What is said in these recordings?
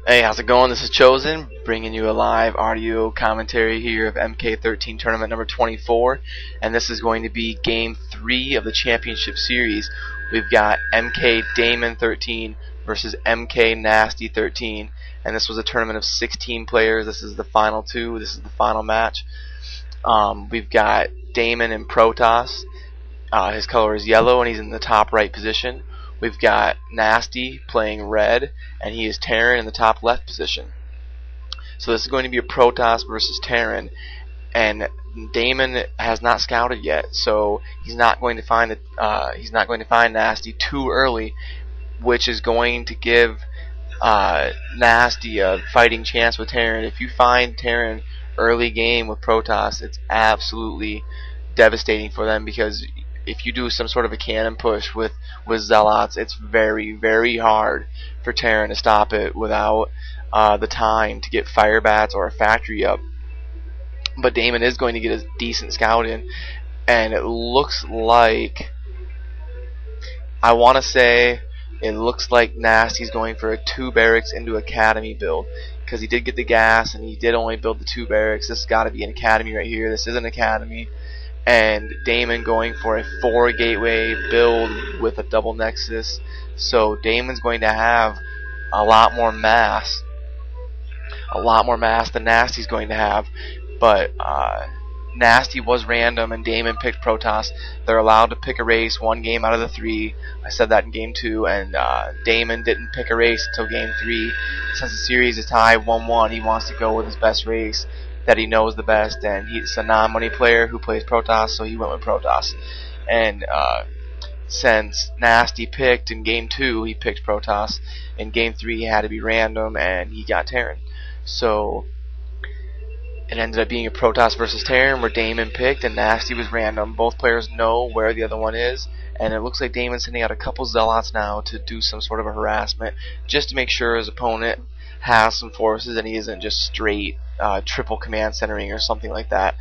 Hey, how's it going? This is Chosen, bringing you a live audio commentary here of MK13 tournament number 24, and this is going to be game 3 of the championship series. We've got MK Damon 13 versus MK Nasty 13, and this was a tournament of 16 players. This is the final two. This is the final match. We've got Damon in Protoss. His color is yellow, and he's in the top right position. We've got Nasty playing red, and he is Terran in the top left position. So this is going to be a Protoss versus Terran, and Damon has not scouted yet, so he's not going to find Nasty too early, which is going to give Nasty a fighting chance with Terran. If you find Terran early game with Protoss, it's absolutely devastating for them, because if you do some sort of a cannon push with Zealots, it's very, very hard for Terran to stop it without the time to get fire bats or a factory up. But Damon is going to get a decent scout in, and it looks like, I want to say, it looks like Nasty's going for a 2 barracks into academy build, because he did get the gas and he did only build the 2 barracks. This has got to be an academy right here. This is an academy. And Damon going for a 4 gateway build with a double nexus. So Damon's going to have a lot more mass than Nasty's going to have. But Nasty was random and Damon picked Protoss. They're allowed to pick a race 1 game out of the 3. I said that in game 2, and Damon didn't pick a race until game 3. Since the series is tied 1-1, he wants to go with his best race that he knows the best, and he's a non-money player who plays Protoss, so he went with Protoss. And since Nasty picked in game 2, he picked Protoss. In game 3, he had to be random, and he got Terran. So it ended up being a Protoss versus Terran, where Damon picked and Nasty was random. Both players know where the other one is, and it looks like Damon's sending out a couple Zealots now to do some sort of a harassment, just to make sure his opponent has some forces and he isn't just straight triple command centering or something like that.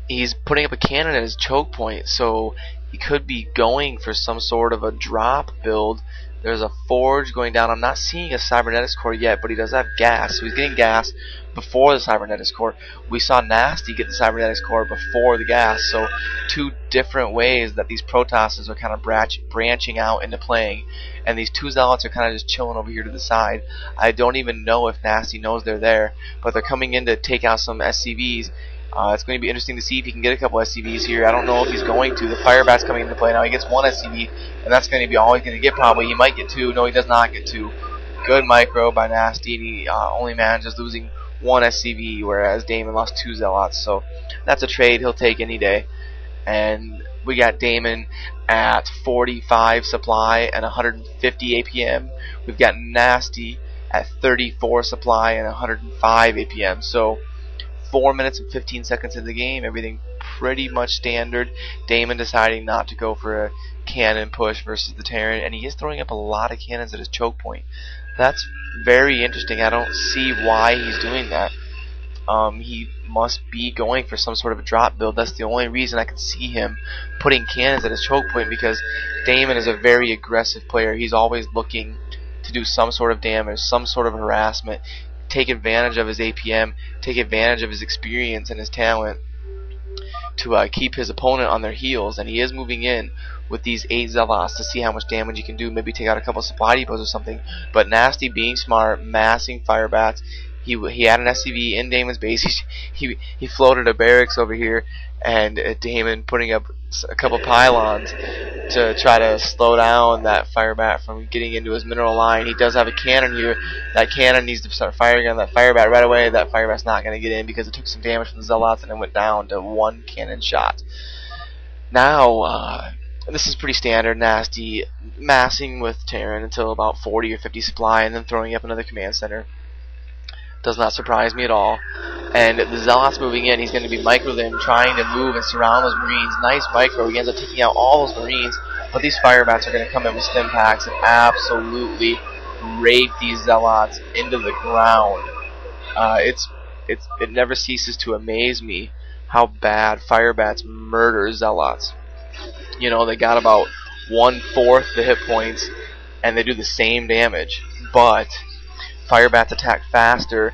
He's putting up a cannon at his choke point, so he could be going for some sort of a drop build. There's a forge going down. I'm not seeing a cybernetics core yet, but he does have gas, so he's getting gas before the cybernetics core. We saw Nasty get the cybernetics core before the gas, so 2 different ways that these Protosses are kind of branching out into playing, and these 2 Zealots are kind of just chilling over here to the side. I don't even know if Nasty knows they're there, but they're coming in to take out some SCVs. It's going to be interesting to see if he can get a couple SCVs here. I don't know if he's going to. The Firebat's coming into play now. He gets 1 SCV, and that's going to be all he's going to get probably. He might get 2. No, he does not get 2. Good micro by Nasty, and he only manages losing 1 SCV, whereas Damon lost 2 Zealots. So that's a trade he'll take any day. And we got Damon at 45 supply and 150 APM. We've got Nasty at 34 supply and 105 APM. So 4 minutes and 15 seconds in the game, everything pretty much standard. Damon deciding not to go for a cannon push versus the Terran, and he is throwing up a lot of cannons at his choke point. That's very interesting. I don't see why he's doing that. He must be going for some sort of a drop build. That's the only reason I can see him putting cannons at his choke point, because Damon is a very aggressive player. He's always looking to do some sort of damage, some sort of harassment, take advantage of his APM, take advantage of his experience and his talent to keep his opponent on their heels. And he is moving in with these 8 Zealots to see how much damage he can do, maybe take out a couple supply depots or something. But Nasty being smart, massing Firebats. He had an SCV in Damon's base. He floated a barracks over here, and Damon putting up a couple pylons to try to slow down that Firebat from getting into his mineral line. He does have a cannon here. That cannon needs to start firing on that Firebat right away. That Firebat's not going to get in because it took some damage from the Zealots and it went down to 1 cannon shot. Now, this is pretty standard. Nasty massing with Terran until about 40 or 50 supply and then throwing up another command center. Does not surprise me at all. And the Zealots moving in, he's going to be micro them, trying to move and surround those Marines. Nice micro. He ends up taking out all those Marines, but these Firebats are going to come in with stim packs and absolutely rape these Zealots into the ground. It never ceases to amaze me how bad Firebats murder Zealots. You know, they got about 1/4 the hit points, and they do the same damage. but Firebats attack faster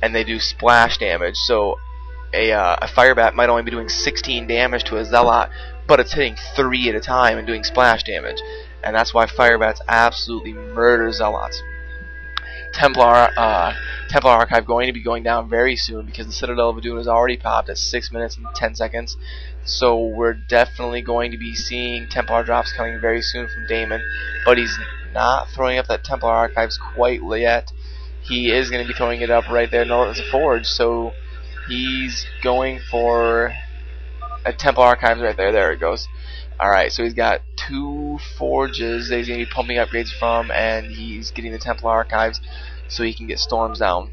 and they do splash damage. So a Firebat might only be doing 16 damage to a Zealot, but it's hitting 3 at a time and doing splash damage. And that's why Firebats absolutely murder Zealots. Templar Archive going to be going down very soon because the Citadel of Adun is already popped at 6 minutes and 10 seconds. So we're definitely going to be seeing Templar drops coming very soon from Damon, but he's not throwing up that Templar Archives quite yet. He is going to be throwing it up right there north of the Forge, so he's going for a Templar Archives right there. There it goes. Alright, so he's got 2 forges that he's going to be pumping upgrades from, and he's getting the Templar Archives so he can get storms down.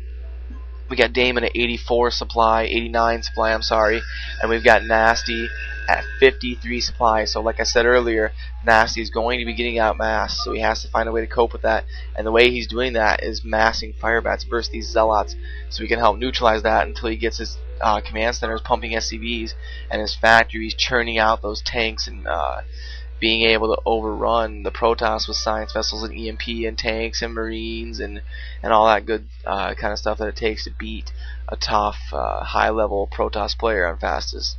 We got Damon at 84 supply, 89 supply, I'm sorry, and we've got Nasty at 53 supply. So like I said earlier, Nasty is going to be getting outmassed, so he has to find a way to cope with that, and the way he's doing that is massing Firebats versus these Zealots, so he can help neutralize that until he gets his command centers pumping SCVs and his factories churning out those tanks and being able to overrun the Protoss with science vessels and EMP and tanks and marines and all that good kind of stuff that it takes to beat a tough high level Protoss player on fastest.